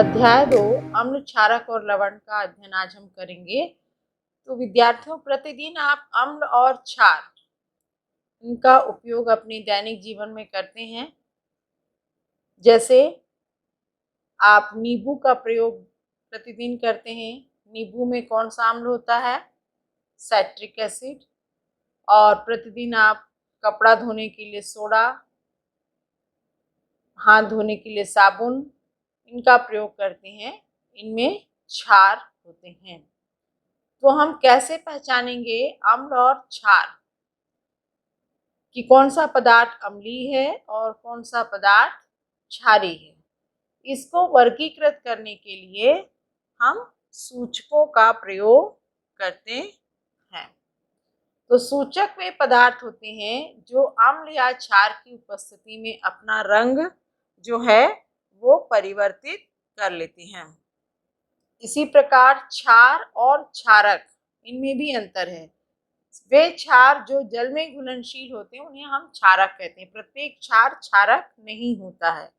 अध्याय 2 अम्ल, क्षारक और लवण का अध्ययन आज हम करेंगे। तो विद्यार्थियों, प्रतिदिन आप अम्ल और क्षार इनका उपयोग अपने दैनिक जीवन में करते हैं। जैसे आप नींबू का प्रयोग प्रतिदिन करते हैं। नींबू में कौन सा अम्ल होता है? Citric acid. और प्रतिदिन आप कपड़ा धोने के लिए सोडा, हाथ धोने के लिए साबुन इनका प्रयोग करते हैं। इनमें क्षार होते हैं। तो हम कैसे पहचानेंगे अम्ल और क्षार कि कौन सा पदार्थ अम्लीय है और कौन सा पदार्थ क्षारीय है? इसको वर्गीकृत करने के लिए हम सूचकों का प्रयोग करते हैं। तो सूचक वे पदार्थ होते हैं जो अम्ल या क्षार की उपस्थिति में अपना रंग जो है वो परिवर्तित कर लेते हैं। इसी प्रकार क्षार और क्षारक इनमें भी अंतर है। वे क्षार जो जल में घुलनशील होते हैं उन्हें हम क्षारक कहते हैं। प्रत्येक क्षार क्षारक नहीं होता है।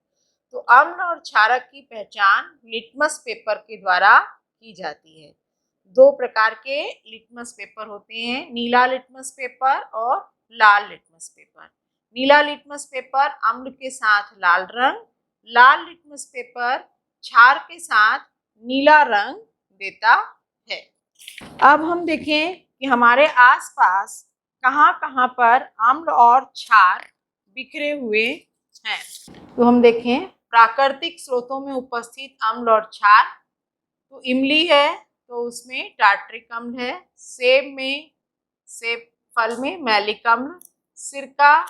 तो अम्ल और क्षारक की पहचान लिटमस पेपर के द्वारा की जाती है। दो प्रकार के लिटमस पेपर होते हैं, नीला लिटमस पेपर और लाल लिटमस पेपर। नीला लिटमस पेपर अम्ल के साथ लाल रंग, लाल लिटमस पेपर क्षार के साथ नीला रंग देता है। अब हम देखें कि हमारे आसपास कहाँ पर अम्ल और क्षार बिखरे हुए हैं। तो हम देखें प्राकृतिक स्रोतों में उपस्थित अम्ल और क्षार। तो इमली है तो उसमें टार्ट्रिक अम्ल है, सेब फल में मैलिक अम्ल, सिरका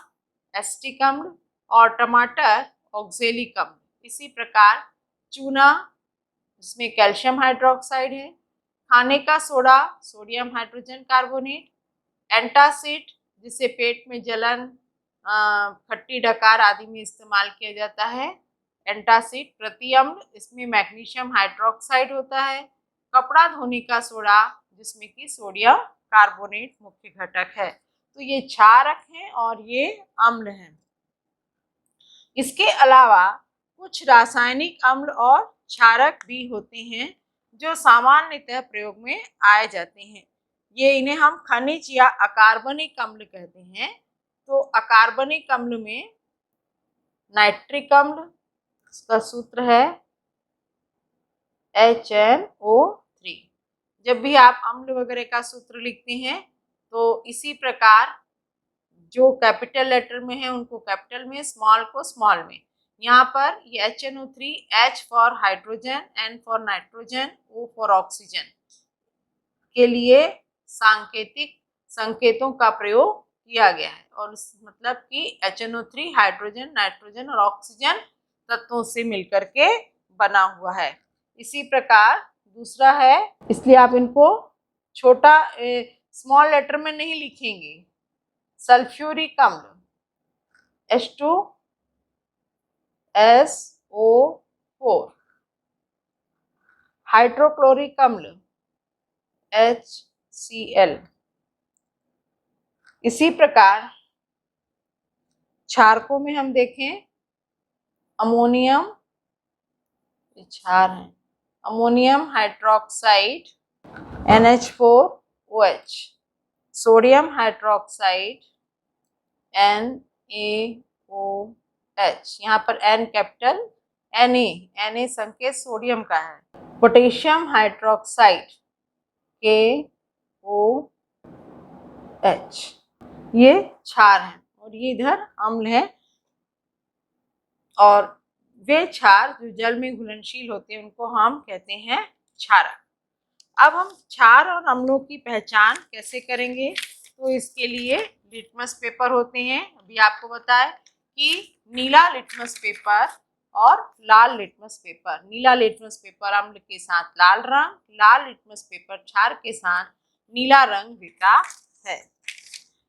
एसिटिक अम्ल और टमाटर ऑक्जेलिक अम्ल। इसी प्रकार चूना जिसमें कैल्शियम हाइड्रोक्साइड है, खाने का soda sodium hydrogen carbonate, antacid जिसे पेट में जलन, खट्टी डकार आदि में इस्तेमाल किया जाता है। एंटासिड प्रति अम्ल, इसमें मैग्नीशियम हाइड्रोक्साइड होता है। कपड़ा धोने का सोडा जिसमें कि सोडियम कार्बोनेट मुख्य घटक है। तो ये क्षारक हैं और ये अम्ल हैं। इसके अलावा कुछ रासायनिक अम्ल और क्षारक भी होते हैं जो सामान्यतः प्रयोग में आए जाते हैं। इन्हें हम खनिज या अकार्बनिक अम्ल कहते हैं। तो अकार्बनिक अम्ल में नाइट्रिक अम्ल, इसका सूत्र है HNO3। जब भी आप अम्ल वगैरह का सूत्र लिखते हैं तो इसी प्रकार जो कैपिटल लेटर में है उनको कैपिटल में, स्मॉल को स्मॉल में। यहाँ पर ये HNO3, H for hydrogen, N for nitrogen, O for oxygen के लिए सांकेतिक संकेतों का प्रयोग किया गया है। और मतलब कि HNO3 हाइड्रोजन, नाइट्रोजन और ऑक्सीजन तत्वों से मिलकर के बना हुआ है। इसी प्रकार दूसरा है, इसलिए आप इनको छोटा स्मॉल लेटर में नहीं लिखेंगे। सल्फ्यूरिक अम्ल H2SO4, हाइड्रोक्लोरिक अम्ल HCl। इसी प्रकार क्षारकों में हम देखें अमोनियम, क्षार है, ammonium hydroxide NH4OH, sodium hydroxide NaOH। यहाँ पर N कैपिटल, Na संकेत सोडियम का है। Potassium hydroxide KOH। ये क्षार हैं और ये इधर अम्ल है। और वे क्षार जो जल में घुलनशील होते हैं उनको हम कहते हैं क्षारक। अब हम क्षार और अम्लों की पहचान कैसे करेंगे? तो इसके लिए लिटमस पेपर होते हैं। अभी आपको बताया कि नीला लिटमस पेपर और लाल लिटमस पेपर। नीला लिटमस पेपर अम्ल के साथ लाल रंग, लाल लिटमस पेपर क्षार के साथ नीला रंग देता है।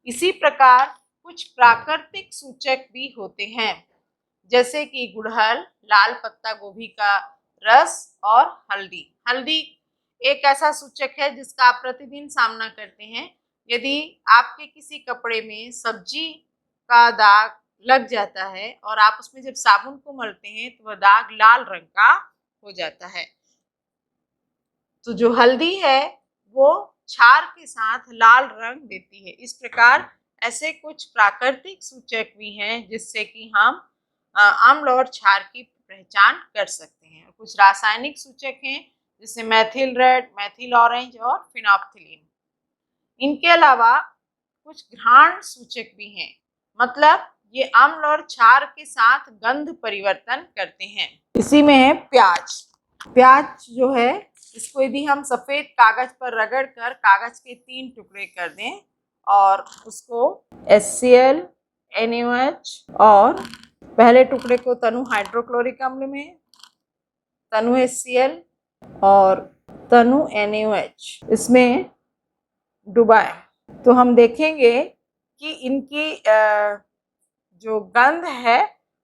इसी प्रकार कुछ प्राकृतिक सूचक भी होते हैं जैसे कि गुड़हल, लाल पत्ता गोभी का रस और हल्दी। हल्दी एक ऐसा सूचक है जिसका आप प्रतिदिन सामना करते हैं। यदि आपके किसी कपड़े में सब्जी का दाग लग जाता है और आप उसमें जब साबुन को मलते हैं तो वह दाग लाल रंग का हो जाता है। तो जो हल्दी है वो क्षार के साथ लाल रंग देती है। इस प्रकार ऐसे कुछ प्राकृतिक सूचक भी हैं जिससे कि हम अम्ल और क्षार की पहचान कर सकते हैं। कुछ रासायनिक सूचक हैं जैसे मैथिल रेड, मैथिल ऑरेंज और फिनोप्थिलीन। इनके अलावा कुछ घ्राण सूचक भी हैं, मतलब ये अम्ल और क्षार के साथ गंध परिवर्तन करते हैं। इसी में है प्याज। प्याज जो है इसको यदि हम सफेद कागज पर रगड़ कर कागज के 3 टुकड़े कर दें और उसको HCl, NaOH और पहले टुकड़े को तनु हाइड्रोक्लोरिक अम्ल में, तनु HCl और तनु NaOH इसमें डुबाएं, तो हम देखेंगे कि इनकी जो गंध है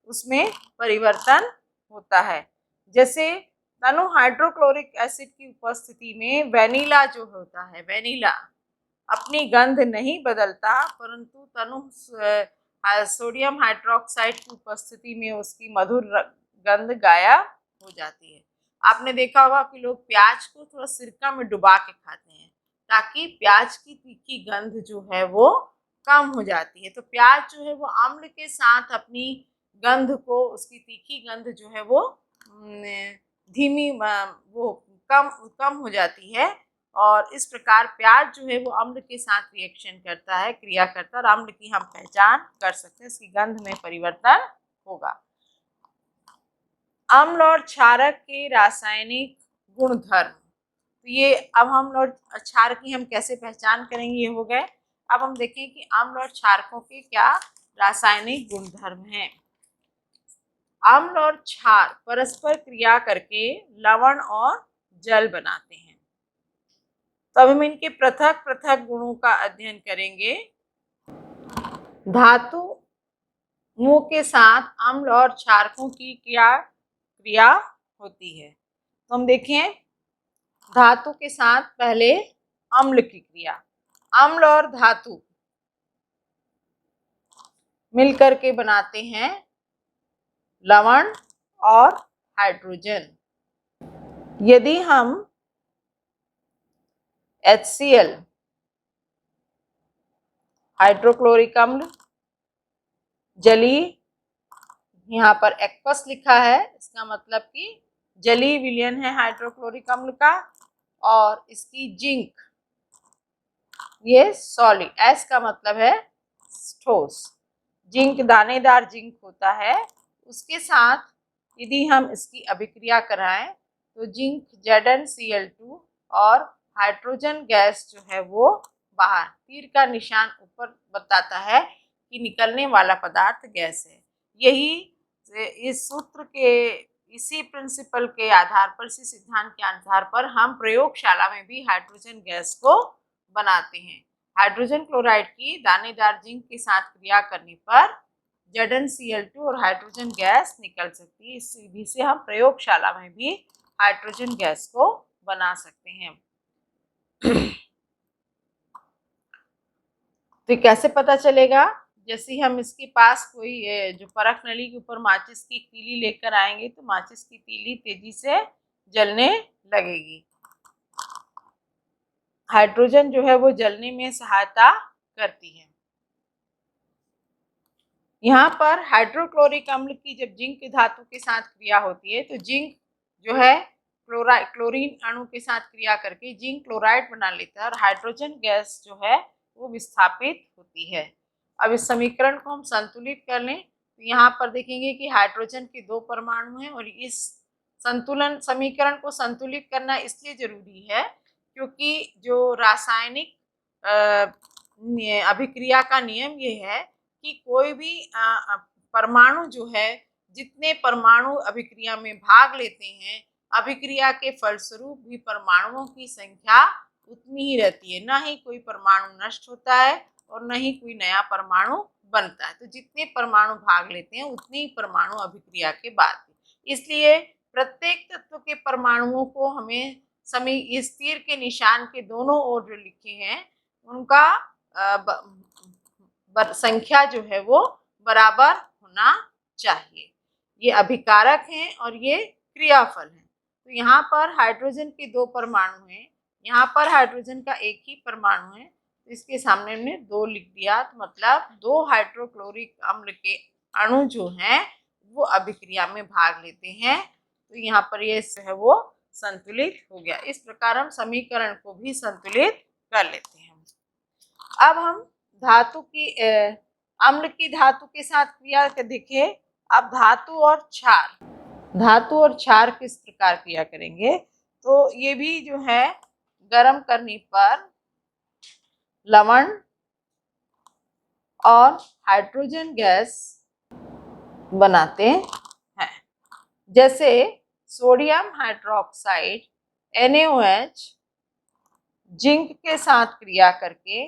उसमें परिवर्तन होता है। जैसे तनु हाइड्रोक्लोरिक एसिड की उपस्थिति में वेनिला जो होता है, वेनिला अपनी गंध नहीं बदलता, परंतु तनु सोडियम हाइड्रोक्साइड की उपस्थिति में उसकी मधुर गंध गायब हो जाती है। आपने देखा होगा कि लोग प्याज को थोड़ा सिरका में डुबा के खाते हैं ताकि प्याज की तीखी गंध जो है वो कम हो जाती है। तो प्याज जो है वो अम्ल के साथ अपनी गंध को, उसकी तीखी गंध जो है वो धीमी वो कम हो जाती है और इस प्रकार प्याज जो है वो अम्ल के साथ रिएक्शन करता है, क्रिया करता है और अम्ल की हम पहचान कर सकते हैं, इसकी गंध में परिवर्तन होगा। अम्ल और क्षारक के रासायनिक गुणधर्म, तो ये अब अम्ल और क्षार की हम कैसे पहचान करेंगे ये हो गए। अब हम देखें कि अम्ल और क्षारकों के क्या रासायनिक गुणधर्म हैं। अम्ल और क्षार परस्पर क्रिया करके लवण और जल बनाते हैं। तो अब हम इनके पृथक पृथक गुणों का अध्ययन करेंगे। धातुओं के साथ अम्ल और क्षारकों की क्या क्रिया होती है। तो हम देखें धातु के साथ पहले अम्ल की क्रिया। अम्ल और धातु मिलकर के बनाते हैं लवण और हाइड्रोजन। यदि हम HCl हाइड्रोक्लोरिक अम्ल, जलीय, यहाँ पर एक्वस लिखा है, इसका मतलब कि जलीय विलयन है हाइड्रोक्लोरिक अम्ल का, और इसकी जिंक, ये सॉलिड, एस का मतलब है ठोस, जिंक दानेदार जिंक होता है, उसके साथ यदि हम इसकी अभिक्रिया कराएं तो जिंक ZnCl2 और हाइड्रोजन गैस जो है वो बाहर, तीर का निशान ऊपर बताता है कि निकलने वाला पदार्थ गैस है। यही इस सूत्र के, इसी प्रिंसिपल के आधार पर, इसी सिद्धांत के आधार पर हम प्रयोगशाला में भी हाइड्रोजन गैस को बनाते हैं। हाइड्रोजन क्लोराइड की दानेदार जिंक के साथ क्रिया करने पर ZnCl2 और हाइड्रोजन गैस निकल सकती है। इस विधि से हम प्रयोगशाला में भी हाइड्रोजन गैस को बना सकते हैं। तो कैसे पता चलेगा? जैसे हम इसके पास कोई जो परख नली के ऊपर माचिस की तीली लेकर आएंगे तो माचिस की तीली तेजी से जलने लगेगी। हाइड्रोजन जो है वो जलने में सहायता करती है। यहाँ पर हाइड्रोक्लोरिक अम्ल की जब जिंक धातु के साथ क्रिया होती है तो जिंक जो है क्लोरीन अणु के साथ क्रिया करके जिंक क्लोराइड बना लेता है और हाइड्रोजन गैस जो है वो विस्थापित होती है। अब इस समीकरण को हम संतुलित कर लें तो यहाँ पर देखेंगे कि हाइड्रोजन के 2 परमाणु हैं और इस संतुलन समीकरण को संतुलित करना इसलिए जरूरी है क्योंकि जो रासायनिक अभिक्रिया का नियम ये है कि कोई भी परमाणु जो है, जितने परमाणु अभिक्रिया में भाग लेते हैं, अभिक्रिया के फलस्वरूप भी परमाणुओं की संख्या उतनी ही रहती है, ना ही कोई परमाणु नष्ट होता है और न ही कोई नया परमाणु बनता है। तो जितने परमाणु भाग लेते हैं उतने ही परमाणु अभिक्रिया के बाद, इसलिए प्रत्येक तत्व के परमाणुओं को हमें इस तीर के निशान के दोनों ओर जो लिखे हैं उनका संख्या जो है वो बराबर होना चाहिए। ये अभिकारक हैं और ये क्रियाफल हैं। तो यहाँ पर हाइड्रोजन के 2 परमाणु हैं, यहाँ पर हाइड्रोजन का एक ही परमाणु है, तो इसके सामने हमने 2 लिख दिया, तो मतलब 2 हाइड्रोक्लोरिक अम्ल के अणु जो हैं वो अभिक्रिया में भाग लेते हैं, तो यहाँ पर ये है वो संतुलित हो गया। इस प्रकार हम समीकरण को भी संतुलित कर लेते हैं। अब हम धातु की अम्ल की धातु के साथ क्रिया देखें। अब धातु और क्षार किस प्रकार क्रिया करेंगे, तो ये भी जो है गर्म करने पर लवण और हाइड्रोजन गैस बनाते हैं। जैसे सोडियम हाइड्रोक्साइड NaOH जिंक के साथ क्रिया करके,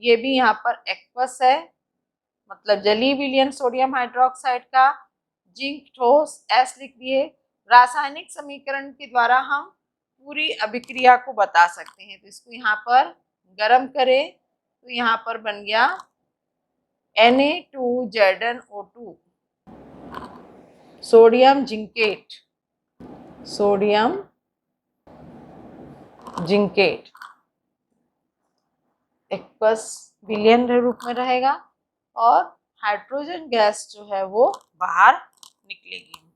ये भी यहाँ पर एक्वस है, मतलब जलीय विलयन सोडियम हाइड्रोक्साइड का, जिंक ठोस S लिख दिए। रासायनिक समीकरण के द्वारा हम पूरी अभिक्रिया को बता सकते हैं, तो इसको यहाँ पर गर्म करें तो यहाँ पर बन गया Na2ZnO2 सोडियम जिंकेट एक्वस विलयन रूप में रहेगा और हाइड्रोजन गैस जो है वो बाहर निकलेगी।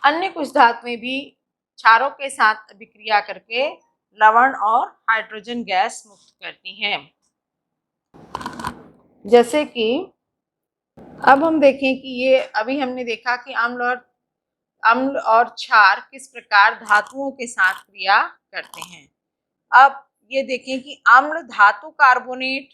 अन्य कुछ धातुएं भी क्षारों के साथ अभिक्रिया करके लवण और हाइड्रोजन गैस मुक्त करती हैं। जैसे कि अब हम देखें कि ये अभी हमने देखा कि अम्ल और क्षार किस प्रकार धातुओं के साथ क्रिया करते हैं। अब ये देखें कि अम्ल धातु कार्बोनेट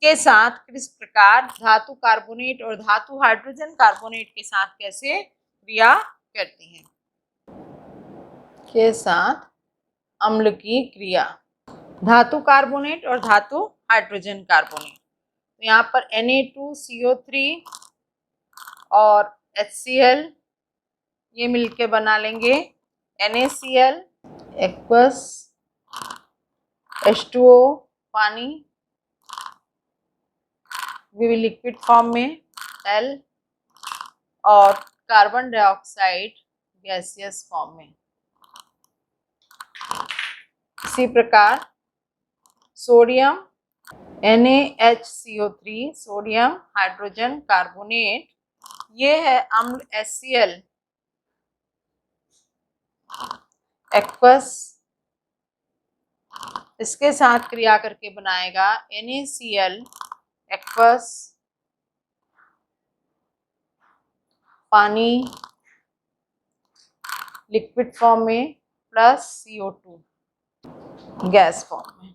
के साथ किस प्रकार धातु कार्बोनेट और धातु हाइड्रोजन कार्बोनेट के साथ कैसे क्रिया करती हैं। के साथ अम्ल की क्रिया, धातु कार्बोनेट और धातु हाइड्रोजन कार्बोनेट, तो यहाँ पर Na2CO3 और HCl ये मिलके बना लेंगे NaCl एक्वस H2O पानी भी लिक्विड फॉर्म में L और कार्बन डाइऑक्साइड गैसियस फॉर्म में। इसी प्रकार sodium NaHCO3 sodium hydrogen carbonate, ये है अम्ल HCl एक्वस, इसके साथ क्रिया करके बनाएगा NaCl एक्वस पानी लिक्विड फॉर्म में प्लस CO2 गैस फॉर्म में।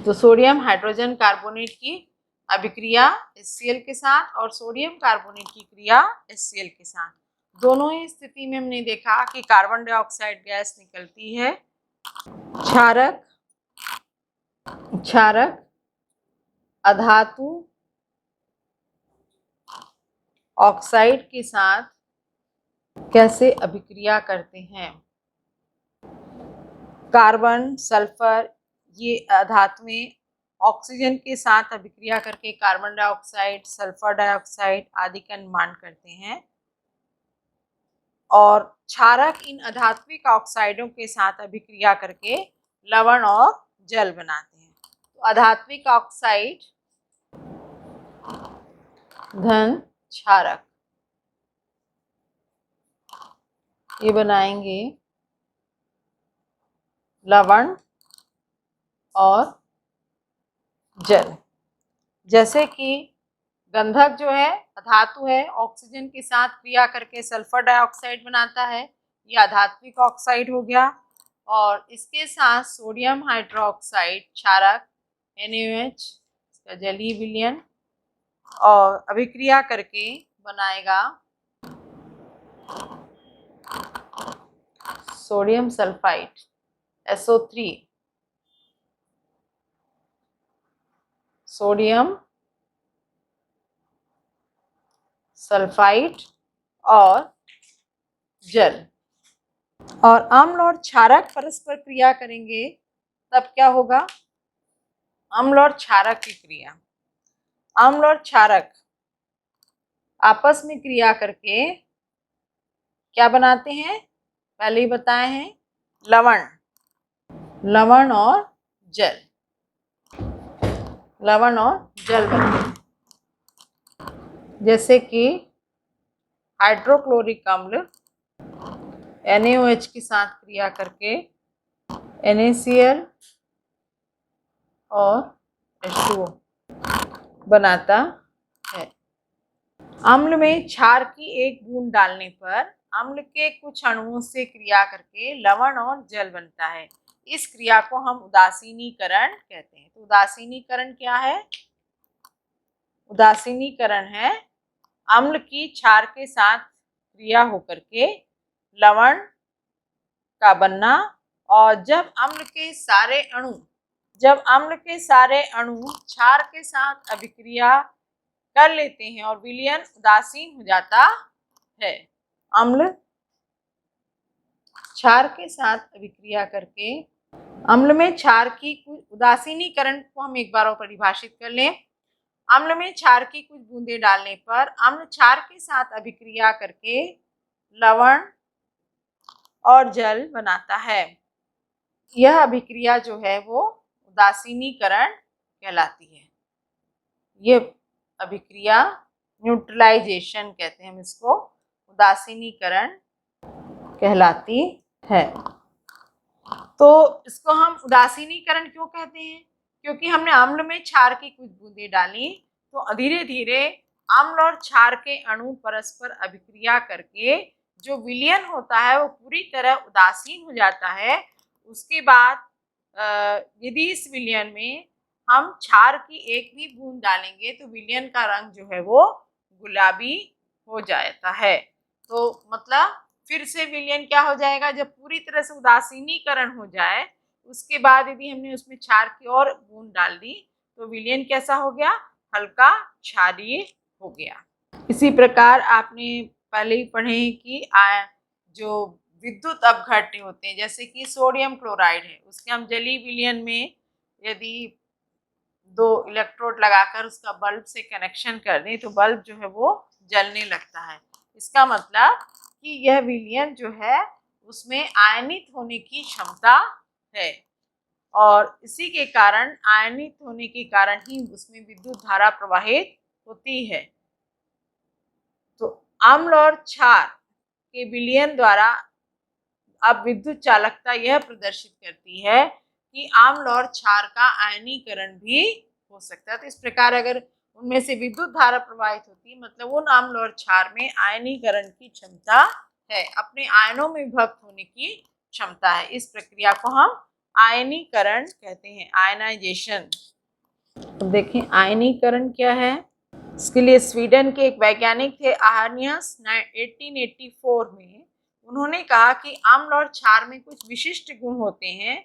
तो सोडियम हाइड्रोजन कार्बोनेट की अभिक्रिया HCl के साथ और सोडियम कार्बोनेट की क्रिया HCl के साथ, दोनों ही स्थिति में हमने देखा कि कार्बन डाइऑक्साइड गैस निकलती है। क्षारक अधातु ऑक्साइड के साथ कैसे अभिक्रिया करते हैं। कार्बन सल्फर ये धातुएं ऑक्सीजन के साथ अभिक्रिया करके कार्बन डाइऑक्साइड सल्फर डाइऑक्साइड आदि का निर्माण करते हैं, और क्षारक इन अधात्विक ऑक्साइडों के साथ अभिक्रिया करके लवण और जल बनाते हैं। तो अधात्विक ऑक्साइड धन क्षारक ये बनाएंगे लवण और जल। जैसे कि गंधक जो है धातु है, ऑक्सीजन के साथ क्रिया करके सल्फर डाइऑक्साइड बनाता है, यह अधात्विक ऑक्साइड हो गया, और इसके साथ सोडियम हाइड्रोक्साइड क्षारक NaOH इसका जलीय विलयन और अभिक्रिया करके बनाएगा sodium sulphide SO3 sodium sulphide और जल। और अम्ल और क्षारक परस्पर क्रिया करेंगे तब क्या होगा, अम्ल और क्षारक की क्रिया, अम्ल और क्षारक आपस में क्रिया करके क्या बनाते हैं, पहले ही बताए हैं, लवण और जल, लवण और जल बनते हैं। जैसे कि हाइड्रोक्लोरिक अम्ल NaOH के साथ क्रिया करके NaCl और H2O बनाता है। अम्ल में क्षार की एक बूंद डालने पर अम्ल के कुछ अणुओं से क्रिया करके लवण और जल बनता है। इस क्रिया को हम उदासीनीकरण कहते हैं। तो उदासीनीकरण क्या है? उदासीनीकरण है अम्ल की क्षार के साथ क्रिया होकर के लवण का बनना, और जब अम्ल के सारे अणु क्षार के साथ अभिक्रिया कर लेते हैं और विलयन उदासीन हो जाता है। अम्ल क्षार के साथ अभिक्रिया करके अम्ल में क्षार की कुछ उदासीनीकरण को हम एक बार और परिभाषित कर लें। अम्ल में क्षार की कुछ बूंदें डालने पर अम्ल क्षार के साथ अभिक्रिया करके लवण और जल बनाता है। यह अभिक्रिया जो है वो उदासीनीकरण कहलाती है। ये अभिक्रिया न्यूट्रलाइजेशन कहते हैं हम इसको, उदासीनीकरण कहलाती है। तो इसको हम उदासीनीकरण क्यों कहते हैं? क्योंकि हमने अम्ल में क्षार की कुछ बूंदें डाली तो धीरे धीरे अम्ल और क्षार के अणु परस्पर अभिक्रिया करके जो विलयन होता है वो पूरी तरह उदासीन हो जाता है। उसके बाद यदि इस विलयन में हम क्षार की एक भी बूंद डालेंगे तो विलयन का रंग जो है वो गुलाबी हो जाता है। तो मतलब फिर से विलयन क्या हो जाएगा, जब पूरी तरह से उदासीनीकरण हो जाए उसके बाद यदि हमने उसमें क्षार की और बूंद डाल दी तो विलयन कैसा हो गया, हल्का क्षारीय हो गया। इसी प्रकार आपने पहले ही पढ़े हैं कि जो विद्युत अपघट्य होते हैं, जैसे कि सोडियम क्लोराइड है, उसके हम जलीय विलयन में यदि 2 इलेक्ट्रोड लगाकर उसका बल्ब से कनेक्शन कर दें तो बल्ब जो है वो जलने लगता है। इसका मतलब कि यह विलयन जो है उसमें आयनित होने की क्षमता है, और इसी के कारण आयनित होने के कारण ही उसमें विद्युत धारा प्रवाहित होती है। तो अम्ल और क्षार के विलयन द्वारा अब विद्युत चालकता यह प्रदर्शित करती है कि अम्ल और क्षार का आयनीकरण भी हो सकता है। तो इस प्रकार अगर उनमें से विद्युत धारा प्रवाहित होती है मतलब उन अम्ल और क्षार में आयनीकरण की क्षमता है, अपने आयनों में विभक्त होने की क्षमता है। इस प्रक्रिया को हम आयनीकरण कहते हैं, आयनाइजेशन। तो देखें आयनीकरण क्या है। इसके लिए स्वीडन के एक वैज्ञानिक थे आर्नियस 1884 में, उन्होंने कहा कि अम्ल और क्षार में कुछ विशिष्ट गुण होते हैं।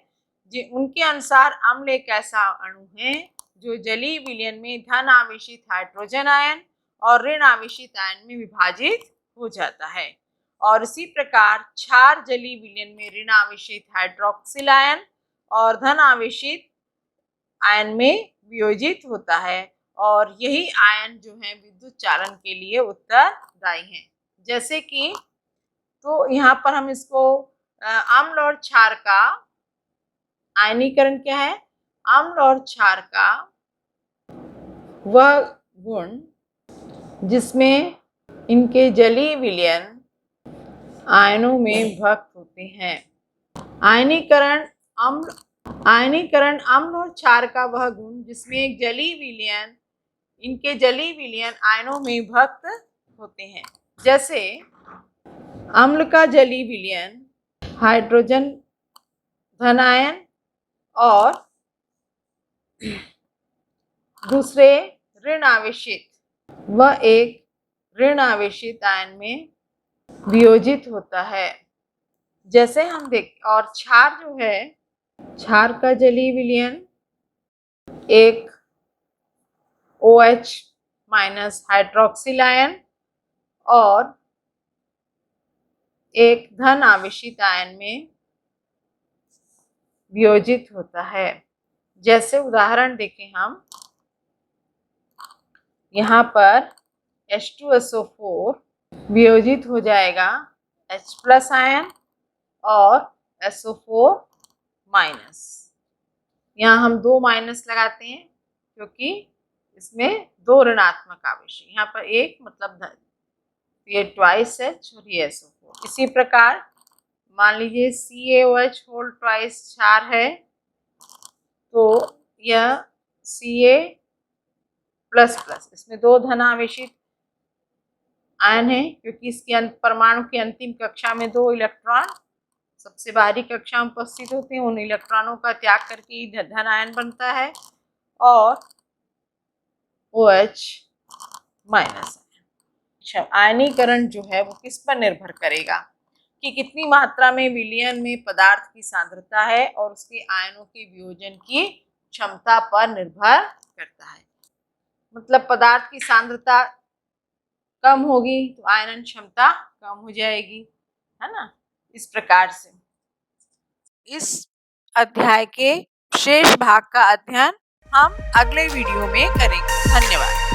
उनके अनुसार अम्ल एक ऐसा अणु है जो जलीय विलयन में धन आवेशित हाइड्रोजन आयन और ऋण आवेशित आयन में विभाजित हो जाता है, और इसी प्रकार क्षार जलीय विलयन में ऋण आवेशित हाइड्रोक्सिल आयन और धन आवेशित आयन में वियोजित होता है, और यही आयन जो है विद्युत चालन के लिए उत्तरदायी हैं। जैसे कि तो यहाँ पर हम इसको अम्ल और क्षार का आयनीकरण क्या है, अम्ल और क्षार का वह गुण जिसमें इनके जलीय विलयन आयनों में विभक्त होते हैं। आयनीकरण अम्ल और क्षार का वह गुण जिसमें एक जलीय विलयन इनके जलीय विलयन आयनों में विभक्त होते हैं। जैसे अम्ल का जलीय विलयन हाइड्रोजन धन आयन और दूसरे ऋण आवेशित वह एक ऋण आवेशित आयन में वियोजित होता है। जैसे हम देख, और क्षार जो है, क्षार का जलीय विलयन एक OH माइनस हाइड्रोक्सिल आयन और एक धन आवेशित आयन में वियोजित होता है। जैसे उदाहरण देखें हम, यहाँ पर H2SO4 वियोजित हो जाएगा H+ आयन और SO4 माइनस। यहाँ हम 2 माइनस लगाते हैं क्योंकि इसमें 2 ऋणात्मक आवेश है। यहाँ पर एक मतलब धन, ये ट्वाइस H और ये SO4। इसी प्रकार मान लीजिए CaOH होल ट्वाइस क्षार है तो यह Ca++, इसमें 2 धनावेशित आयन है क्योंकि इसकी परमाणु की अंतिम कक्षा में 2 इलेक्ट्रॉन सबसे बाहरी कक्षा में उपस्थित होते हैं। उन इलेक्ट्रॉनों का त्याग करके धन आयन बनता है और OH माइनस। आयनीकरण जो है वो किस पर निर्भर करेगा कि कितनी मात्रा में विलयन में पदार्थ की सांद्रता है और उसके आयनों के वियोजन की क्षमता पर निर्भर करता है। मतलब पदार्थ की सांद्रता कम होगी तो आयनन क्षमता कम हो जाएगी, है ना। इस प्रकार से इस अध्याय के शेष भाग का अध्ययन हम अगले वीडियो में करेंगे। धन्यवाद।